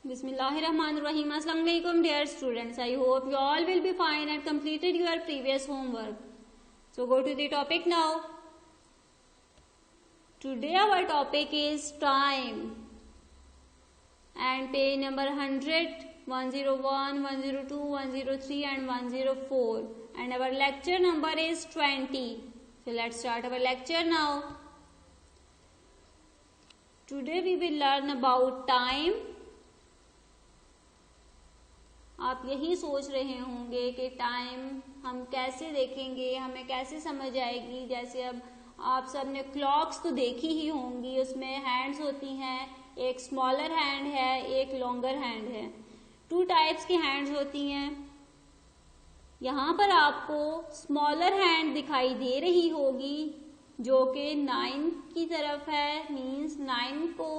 Bismillahirrahmanirrahim. Assalamu alaikum dear students. I hope you all will be fine and completed your previous homework. So go to the topic now. Today our topic is time and page number 100, 101, 102, 103 and 104 and our lecture number is 20. So let's start our lecture now. Today we will learn about time. आप यही सोच रहे होंगे कि time हम कैसे देखेंगे, हमें कैसे समझ आएगी। जैसे अब आप सब ने क्लॉक्स तो देखी ही होंगी, उसमें हैंड्स होती हैं, एक स्मॉलर हैंड है, एक लॉन्गर हैंड है। 2 टाइप्स की हैंड्स होती हैं। यहाँ पर आपको स्मॉलर हैंड दिखाई दे रही होगी जो कि 9 की तरफ है, मीन्स 9 को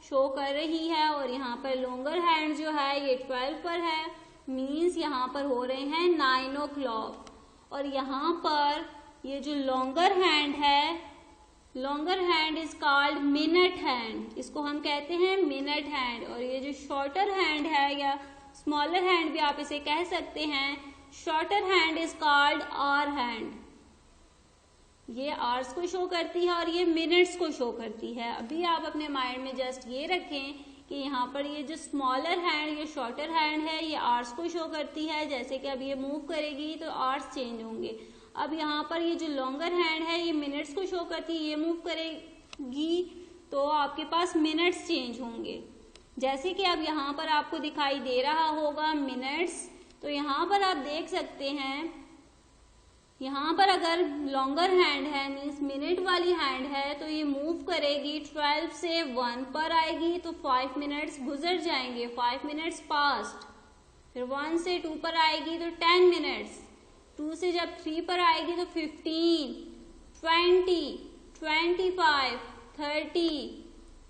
शो कर रही है, और यहाँ पर लॉन्गर हैंड जो है ये 12 पर है, मीन्स यहाँ पर हो रहे हैं 9 o'clock। और यहाँ पर ये जो लॉन्गर हैंड है, longer hand is called minute hand, इसको हम कहते हैं मिनट हैंड। और ये जो शॉर्टर हैंड है या स्मॉलर हैंड भी आप इसे कह सकते हैं, shorter hand is called hour hand. ये आवर्स को शो करती है और ये मिनट्स को शो करती है। अभी आप अपने माइंड में जस्ट ये रखें कि यहाँ पर ये जो स्मॉलर हैंड, ये शॉर्टर हैंड है, ये आवर्स को शो करती है। जैसे कि अब ये मूव करेगी तो आवर्स चेंज होंगे। अब यहाँ पर ये जो लॉन्गर हैंड है ये मिनट्स को शो करती है, ये मूव करेगी तो आपके पास मिनट्स चेंज होंगे। जैसे कि अब यहाँ पर आपको दिखाई दे रहा होगा मिनट्स, तो यहाँ पर आप देख सकते हैं, यहाँ पर अगर लॉन्गर हैंड है मीन्स मिनट वाली हैंड है तो ये मूव करेगी, 12 से 1 पर आएगी तो 5 मिनट्स गुजर जाएंगे, 5 मिनट्स पास्ट। फिर 1 से 2 पर आएगी तो 10 मिनट्स, 2 से जब 3 पर आएगी तो 15, 20, 25, 30,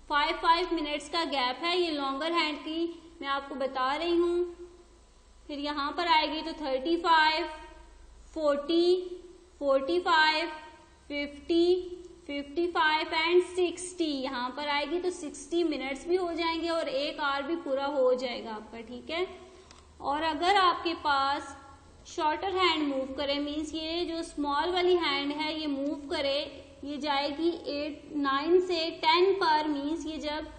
5 मिनट्स का गैप है ये लॉन्गर हैंड की, मैं आपको बता रही हूँ। फिर यहाँ पर आएगी तो 35, 40, 45, 50, 55 एंड 60। यहाँ पर आएगी तो 60 मिनट्स भी हो जाएंगे और 1 आवर भी पूरा हो जाएगा आपका, ठीक है। और अगर आपके पास शॉर्टर हैंड मूव करे, मीन्स ये जो स्मॉल वाली हैंड है ये मूव करे, ये जाएगी 9 से 10 पर, मीन्स ये जब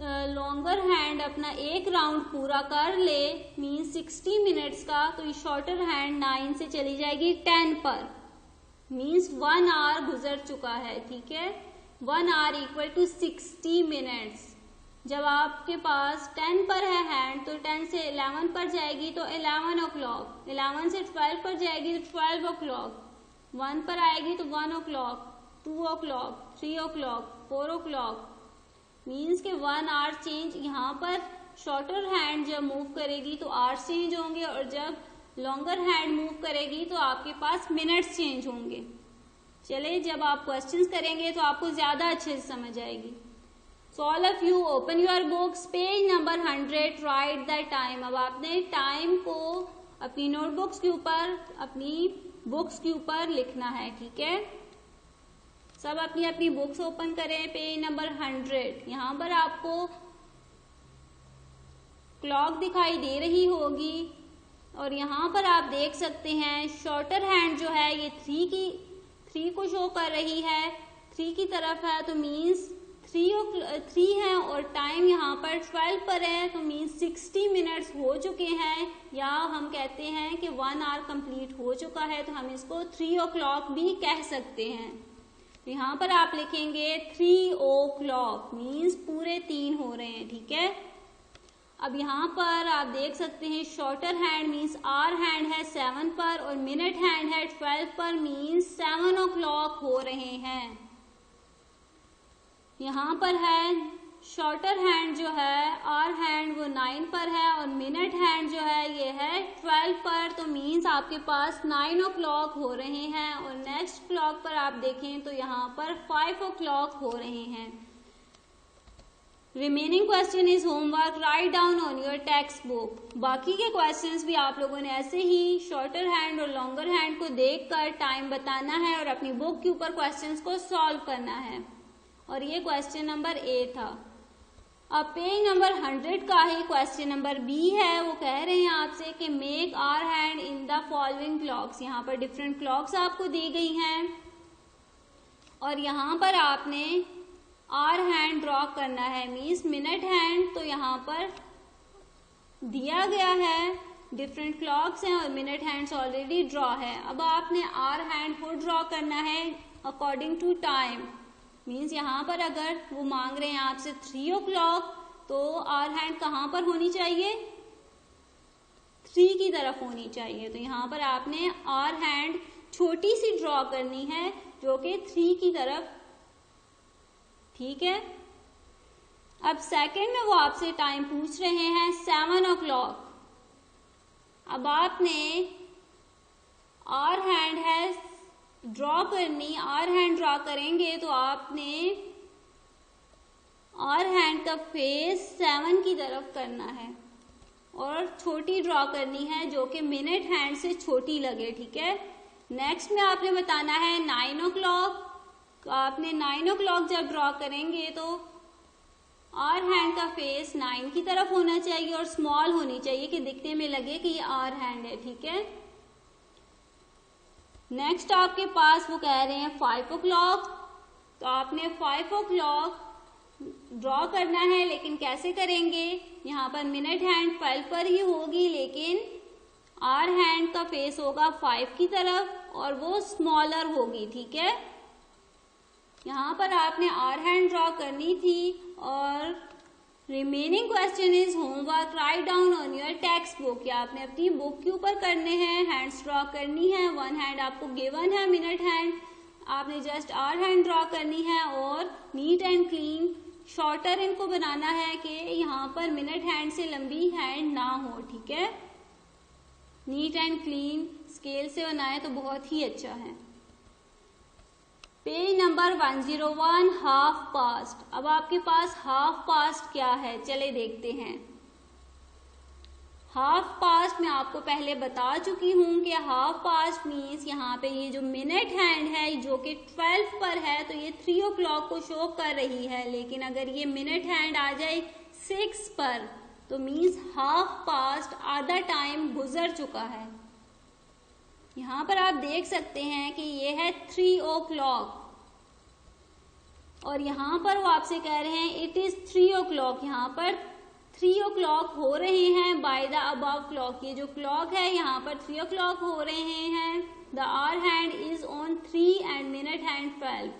लॉन्गर हैंड अपना एक राउंड पूरा कर ले मीन्स 60 मिनट्स का, तो ये शॉर्टर हैंड 9 से चली जाएगी 10 पर, मीन्स 1 आवर गुजर चुका है, ठीक है। 1 आवर इक्वल टू 60 मिनट्स। जब आपके पास 10 पर है हैंड तो 10 से 11 पर जाएगी तो 11 o'clock, 11 से 12 पर जाएगी तो 12 o'clock, 1 पर आएगी तो 1 o'clock, 2 o'clock, 3 o'clock, 4 o'clock, means के 1 आवर चेंज। यहाँ पर शॉर्टर हैंड जब मूव करेगी तो आवर्स चेंज होंगे और जब लॉन्गर हैंड मूव करेगी तो आपके पास मिनट्स चेंज होंगे। चलिए, जब आप क्वेश्चंस करेंगे तो आपको ज्यादा अच्छे से समझ आएगी। So all of you open your books, page number 100, right the time. अब आपने टाइम को अपनी नोटबुक्स के ऊपर, अपनी बुक्स के ऊपर लिखना है, ठीक है। सब अपनी अपनी बुक्स ओपन करें, पेज नंबर 100। यहाँ पर आपको क्लॉक दिखाई दे रही होगी और यहाँ पर आप देख सकते हैं शॉर्टर हैंड जो है ये 3 को शो कर रही है, 3 की तरफ है तो मीन्स 3 है और टाइम यहाँ पर 12 पर है तो मीन्स 60 मिनट्स हो चुके हैं, या हम कहते हैं कि 1 आवर कंप्लीट हो चुका है तो हम इसको 3 o'clock भी कह सकते हैं। तो यहाँ पर आप लिखेंगे 3 o'clock, मीन्स पूरे 3 हो रहे हैं, ठीक है। अब यहाँ पर आप देख सकते हैं shorter hand means hour hand है 7 पर और मिनट हैंड है 12 पर, मीन्स 7 o'clock हो रहे हैं। यहाँ पर है शॉर्टर हैंड जो है आवर हैंड वो 9 पर है और मिनट हैंड जो है ये है 12 पर, तो मीन्स आपके पास 9 o'clock हो रहे हैं। और नेक्स्ट क्लॉक पर आप देखें तो यहाँ पर 5 o'clock हो रहे हैं। Remaining question is homework, write down on your text book. बाकी के क्वेश्चंस भी आप लोगों ने ऐसे ही शॉर्टर हैंड और लॉन्गर हैंड को देखकर टाइम बताना है और अपनी बुक के ऊपर क्वेश्चंस को सॉल्व करना है। और ये क्वेश्चन नंबर A था। अब पेज नंबर 100 का ही क्वेश्चन नंबर बी है। वो कह रहे हैं आपसे कि make hour hand in the following clocks. यहाँ पर डिफरेंट क्लॉक्स आपको दी गई हैं और यहाँ पर आपने आवर हैंड ड्रॉ करना है, मीन्स मिनट हैंड तो यहाँ पर दिया गया है, डिफरेंट क्लॉक्स हैं और मिनट हैंड्स ऑलरेडी ड्रॉ है। अब आपने आवर हैंड को ड्रॉ करना है अकॉर्डिंग टू टाइम, मीन्स यहाँ पर अगर वो मांग रहे हैं आपसे 3 o'clock तो आवर हैंड कहाँ पर होनी चाहिए, 3 की तरफ होनी चाहिए। तो यहाँ पर आपने आवर हैंड छोटी सी ड्रॉ करनी है जो कि 3 की तरफ, ठीक है। अब सेकंड में वो आपसे टाइम पूछ रहे हैं 7 o'clock। अब आपने आवर हैंड है ड्रॉ करनी, आवर हैंड ड्रॉ करेंगे तो आपने आवर हैंड का फेस 7 की तरफ करना है और छोटी ड्रॉ करनी है जो कि मिनट हैंड से छोटी लगे, ठीक है। नेक्स्ट में आपने बताना है 9 o'clock। आपने 9 o'clock जब ड्रॉ करेंगे तो आवर हैंड का फेस 9 की तरफ होना चाहिए और स्मॉल होनी चाहिए कि दिखने में लगे कि ये आवर हैंड है, ठीक है। नेक्स्ट आपके पास वो कह रहे हैं 5 o'clock। तो आपने 5 o'clock ड्रॉ करना है, लेकिन कैसे करेंगे, यहाँ पर मिनट हैंड 12 पर ही होगी लेकिन आवर हैंड का फेस होगा 5 की तरफ और वो स्मॉलर होगी, ठीक है। यहाँ पर आपने आवर हैंड ड्रॉ करनी थी और remaining question is homework write down on your text book. या आपने अपनी बुक के ऊपर करने हैं, हैंड्स ड्रॉ करनी है। 1 हैंड आपको गिवन है मिनट हैंड, आपने जस्ट आवर हैंड ड्रॉ करनी है और नीट एंड क्लीन शॉर्टर इनको बनाना है कि यहाँ पर मिनट हैंड से लंबी हैंड ना हो, ठीक है। नीट एंड क्लीन स्केल से बनाए तो बहुत ही अच्छा है। Page number 101 half past. अब आपके पास हाफ पास्ट क्या है, चले देखते हैं। हाफ पास्ट मैं आपको पहले बता चुकी हूं कि हाफ पास्ट मीन्स यहाँ पे ये जो मिनट हैंड है जो कि 12 पर है तो ये 3 o'clock को शो कर रही है, लेकिन अगर ये मिनट हैंड आ जाए 6 पर तो मीन्स हाफ पास्ट, आधा टाइम गुजर चुका है। यहाँ पर आप देख सकते हैं कि ये है 3 o'clock और यहाँ पर वो आपसे कह रहे हैं इट इज 3 o'clock। यहाँ पर 3 o'clock हो रहे हैं बाय द अबव क्लॉक। ये जो क्लॉक है यहाँ पर 3 o'clock हो रहे हैं। The hour hand is on 3 and minute hand 12।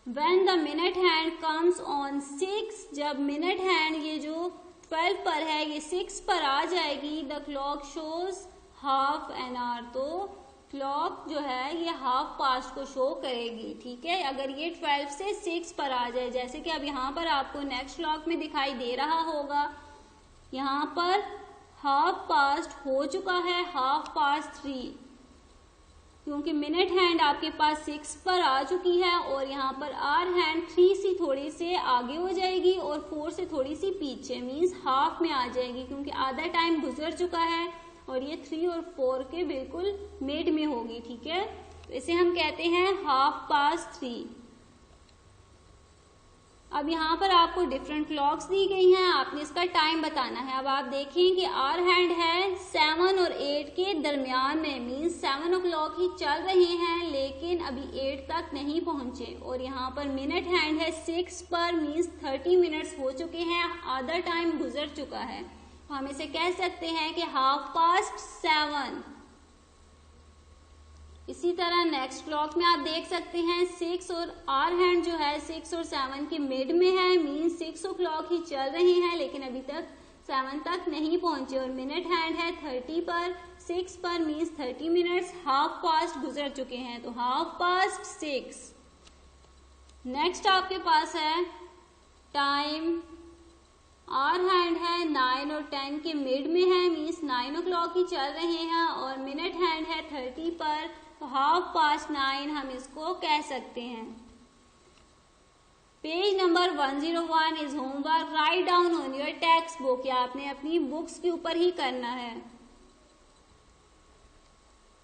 When the minute hand comes on 6, जब मिनट हैंड ये जो 12 पर है ये 6 पर आ जाएगी, the clock shows half an hour. तो क्लॉक जो है ये हाफ पास्ट को शो करेगी, ठीक है। अगर ये 12 से 6 पर आ जाए, जैसे कि अब यहाँ पर आपको नेक्स्ट क्लॉक में दिखाई दे रहा होगा, यहाँ पर हाफ पास्ट हो चुका है, हाफ पास्ट 3, क्योंकि मिनट हैंड आपके पास 6 पर आ चुकी है और यहाँ पर आवर हैंड 3 से थोड़ी से आगे हो जाएगी और 4 से थोड़ी सी पीछे, मीन्स हाफ में आ जाएगी क्योंकि आधा टाइम गुजर चुका है और ये 3 और 4 के बिल्कुल मिड में होगी, ठीक है। तो इसे हम कहते हैं हाफ पास्ट 3। अब यहाँ पर आपको डिफरेंट क्लॉक्स दी गई हैं, आपने इसका टाइम बताना है। अब आप देखें कि आवर हैंड है 7 और 8 के दरमियान में, मीन्स 7 o'clock ही चल रहे हैं लेकिन अभी 8 तक नहीं पहुंचे। और यहाँ पर मिनट हैंड है 6 पर, मीन्स 30 मिनट्स हो चुके हैं, आधा टाइम गुजर चुका है। हम इसे कह सकते हैं कि हाफ पास्ट 7। इसी तरह नेक्स्ट क्लॉक में आप देख सकते हैं 6 और आवर हैंड जो है 6 और 7 के मिड में है, मीन 6 o'clock ही चल रहे हैं लेकिन अभी तक 7 तक नहीं पहुंचे। और मिनट हैंड है 30 पर, 6 पर, मीन्स 30 मिनट्स हाफ पास्ट गुजर चुके हैं, तो हाफ पास्ट 6। नेक्स्ट आपके पास है टाइम। आवर हैंड है 9 और 10 के मिड में है, मीन्स 9 o'clock ही चल रहे हैं और मिनट हैंड है 30 पर, तो हाफ पास्ट 9 हम इसको कह सकते हैं। Page number 101 is homework write down on your text book. या आपने अपनी बुक्स के ऊपर ही करना है।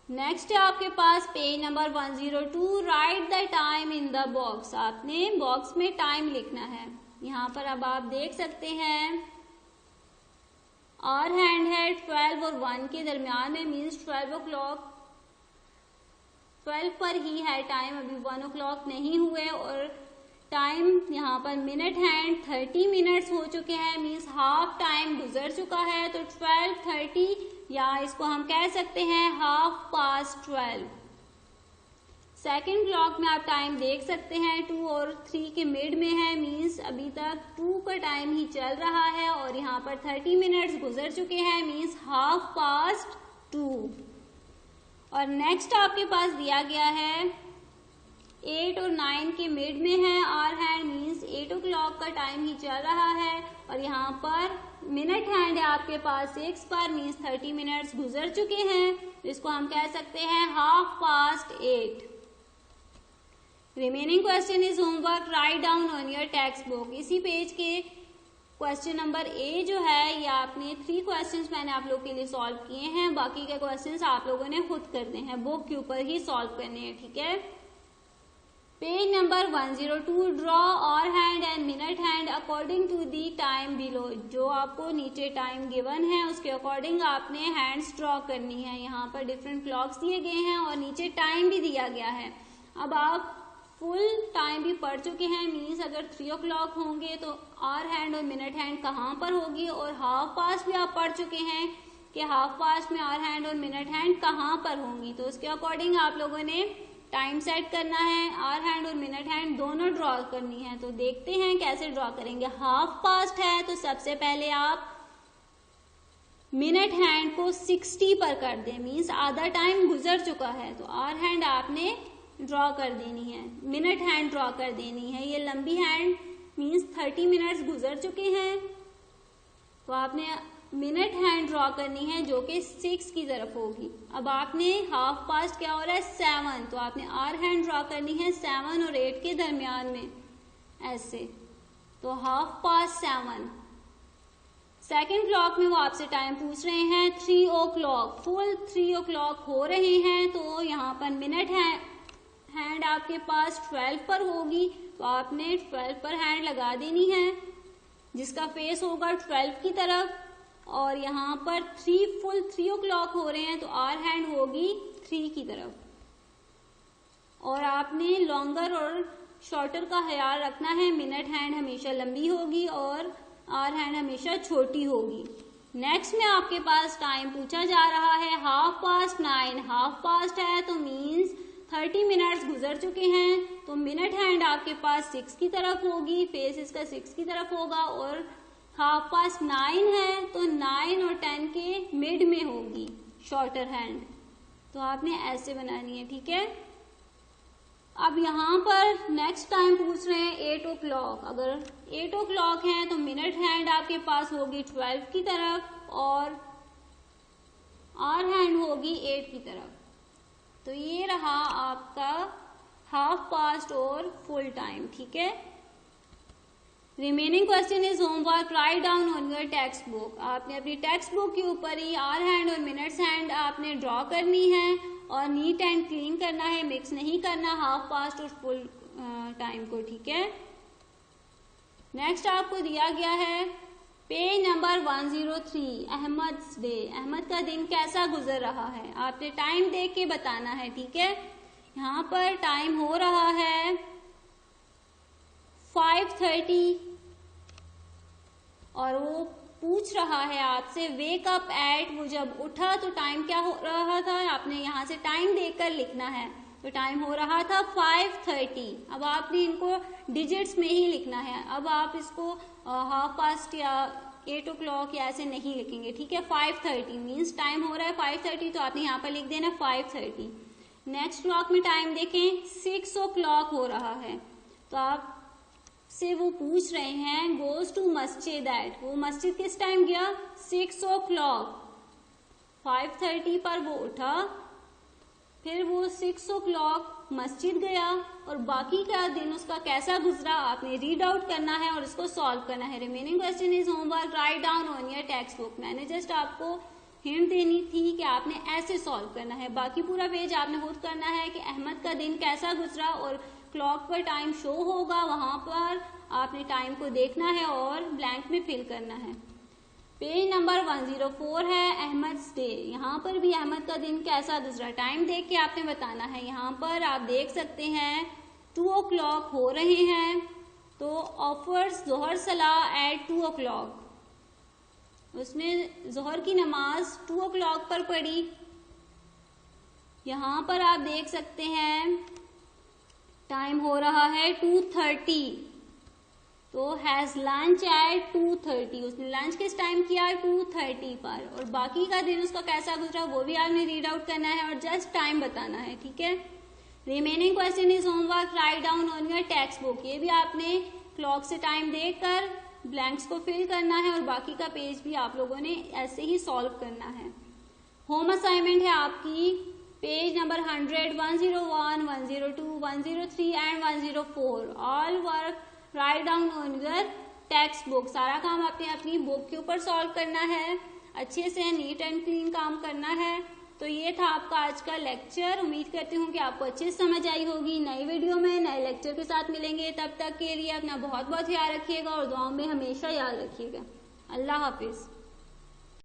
नेक्स्ट है आपके पास page number 102 write the time in the box. आपने बॉक्स में टाइम लिखना है। यहाँ पर अब आप देख सकते हैं आवर हैंड है 12 और 1 के दरमियान में, मीन्स 12 o'clock 12 पर ही है टाइम, अभी 1 o'clock नहीं हुए। और टाइम यहाँ पर मिनट हैंड 30 मिनट्स हो चुके हैं, मीन्स हाफ टाइम गुजर चुका है। तो 12:30 या इसको हम कह सकते हैं 12:30। सेकेंड क्लॉक में आप टाइम देख सकते हैं 2 और 3 के मिड में है, मीन्स अभी तक 2 का टाइम ही चल रहा है और यहाँ पर 30 मिनट्स गुजर चुके हैं, मीन्स 2:30। और नेक्स्ट आपके पास दिया गया है 8 और 9 के मिड में है आवर हैंड, मीन्स 8 o'clock का टाइम ही चल रहा है। और यहाँ पर मिनट हैंड है आपके पास 6 पर, मीन्स 30 मिनट्स गुजर चुके हैं। इसको हम कह सकते हैं 8:30। Remaining question is homework, write down on your text book. इसी पेज के क्वेश्चन नंबर ए जो है ये आपने 3 क्वेश्चंस मैंने आप लोग के लिए सॉल्व किए हैं, बाकी के क्वेश्चंस आप लोगों ने खुद करने हैं, बुक के ऊपर ही सॉल्व करने हैं, ठीक है। Page number 102, draw hour hand and minute hand according to the time below. जो आपको नीचे टाइम गिवन है उसके अकॉर्डिंग आपने हैंड्स ड्रॉ करनी है। यहाँ पर डिफरेंट क्लॉक्स दिए गए हैं और नीचे टाइम भी दिया गया है। अब आप फुल टाइम भी पढ़ चुके हैं, मीन्स अगर 3 o'clock होंगे तो आवर हैंड और मिनट हैंड कहाँ पर होगी, और 1/2 भी आप पढ़ चुके हैं कि 1/2 में आवर हैंड और मिनट हैंड कहाँ पर होंगी। तो उसके अकॉर्डिंग आप लोगों ने टाइम सेट करना है, आवर हैंड और मिनट हैंड दोनों ड्रॉ करनी है। तो देखते हैं कैसे ड्रॉ करेंगे। 1/2 है तो सबसे पहले आप मिनट हैंड को 60 पर कर दें, मीन्स आधा टाइम गुजर चुका है। तो आवर हैंड आपने ड्रॉ कर देनी है, मिनट हैंड ड्रॉ कर देनी है। ये लंबी हैंड मीन्स 30 मिनट्स गुजर चुके हैं, तो आपने मिनट हैंड ड्रॉ करनी है जो कि 6 की तरफ होगी। अब आपने 1/2 क्या हो रहा है 7, तो आपने आवर हैंड ड्रॉ करनी है 7 और 8 के दरमियान में ऐसे, तो 7:30। सेकेंड क्लॉक में वो आपसे टाइम पूछ रहे हैं 3 o'clock, फुल 3 o'clock हो रहे हैं। तो यहाँ पर मिनट हैंड आपके पास 12 पर होगी, तो आपने 12 पर हैंड लगा देनी है जिसका फेस होगा 12 की तरफ। और यहाँ पर फुल 3 o'clock हो रहे हैं तो आवर हैंड होगी 3 की तरफ। और आपने लॉन्गर और शॉर्टर का ख्याल रखना है, मिनट हैंड हमेशा लंबी होगी और आवर हैंड हमेशा छोटी होगी। नेक्स्ट में आपके पास टाइम पूछा जा रहा है 9:30, 1/2 है तो मीन्स 30 मिनट्स गुजर चुके हैं। तो मिनट हैंड आपके पास 6 की तरफ होगी, फेस इसका 6 की तरफ होगा। और 9:30 है तो 9 और 10 के मिड में होगी शॉर्टर हैंड, तो आपने ऐसे बनानी है, ठीक है। अब यहाँ पर नेक्स्ट टाइम पूछ रहे हैं 8 o'clock। अगर 8 o'clock है तो मिनट हैंड आपके पास होगी 12 की तरफ और आवर हैंड होगी 8 की तरफ। तो ये रहा आपका 1/2 और फुल टाइम, ठीक है। Remaining question is homework, write down on your text book. आपने अपनी टेक्स्ट बुक के ऊपर ही आवर हैंड और मिनट्स हैंड आपने ड्रॉ करनी है और नीट एंड क्लीन करना है, मिक्स नहीं करना 1/2 और फुल टाइम को, ठीक है। नेक्स्ट आपको दिया गया है पेज नंबर 103, अहमद्स डे। अहमद का दिन कैसा गुजर रहा है, आपने टाइम देख के बताना है, ठीक है। यहाँ पर टाइम हो रहा है 5:30 और वो पूछ रहा है आपसे वेक अप एट, वो जब उठा तो टाइम क्या हो रहा था, आपने यहाँ से टाइम देखकर लिखना है। तो टाइम हो रहा था 5:30। अब आपने इनको डिजिट्स में ही लिखना है। अब आप इसको 1/2 या 8 o'clock या ऐसे नहीं लिखेंगे, ठीक है। 5:30 मीन्स टाइम हो रहा है 5:30, तो आपने यहाँ पर लिख देना 5:30। नेक्स्ट क्लॉक में टाइम देखें 6 o'clock हो रहा है, तो आप से वो पूछ रहे हैं गोज टू मस्जिद एट, वो मस्जिद किस टाइम गया 6 o'clock। 5:30 पर वो उठा, फिर वो 6 o'clock मस्जिद गया और बाकी का दिन उसका कैसा गुजरा आपने रीड आउट करना है और इसको सॉल्व करना है। Remaining question is homework, write down on your text book. मैंने जस्ट आपको हिंट देनी थी कि आपने ऐसे सॉल्व करना है, बाकी पूरा पेज आपने खुद करना है कि अहमद का दिन कैसा गुजरा और क्लॉक पर टाइम शो होगा, वहां पर आपने टाइम को देखना है और ब्लैंक में फिल करना है। पेज नंबर 104 है अहमद डे। यहाँ पर भी अहमद का दिन कैसा गुजरा, टाइम देख के आपने बताना है। यहाँ पर आप देख सकते हैं 2 o'clock हो रहे हैं, तो ऑफर्स जोहर सलाह एट 2 o'clock, उसने जोहर की नमाज 2 o'clock पर पढ़ी। यहाँ पर आप देख सकते हैं टाइम हो रहा है 2:30, तो हैज लंच एट 2:30, उसने लंच किस टाइम किया 2:30 पर। और बाकी का दिन उसका कैसा गुजरा वो भी आपने रीड आउट करना है और जस्ट टाइम बताना है, ठीक है। Remaining question is homework, write down on your text book. ये भी आपने क्लॉक से टाइम देखकर ब्लैंक्स को फिल करना है और बाकी का पेज भी आप लोगों ने ऐसे ही सॉल्व करना है। होम असाइनमेंट है आपकी page number 100, 101, 102, 103 and 104। All work write down on your text book. सारा काम आपने अपनी बुक के ऊपर सॉल्व करना है, अच्छे से नीट एंड क्लीन काम करना है। तो ये था आपका आज का लेक्चर। उम्मीद करती हूँ कि आपको अच्छे से समझ आई होगी। नई वीडियो में नए लेक्चर के साथ मिलेंगे, तब तक के लिए अपना बहुत बहुत ख्याल रखिएगा और दुआओं में हमेशा याद रखिएगा। अल्लाह हाफिज।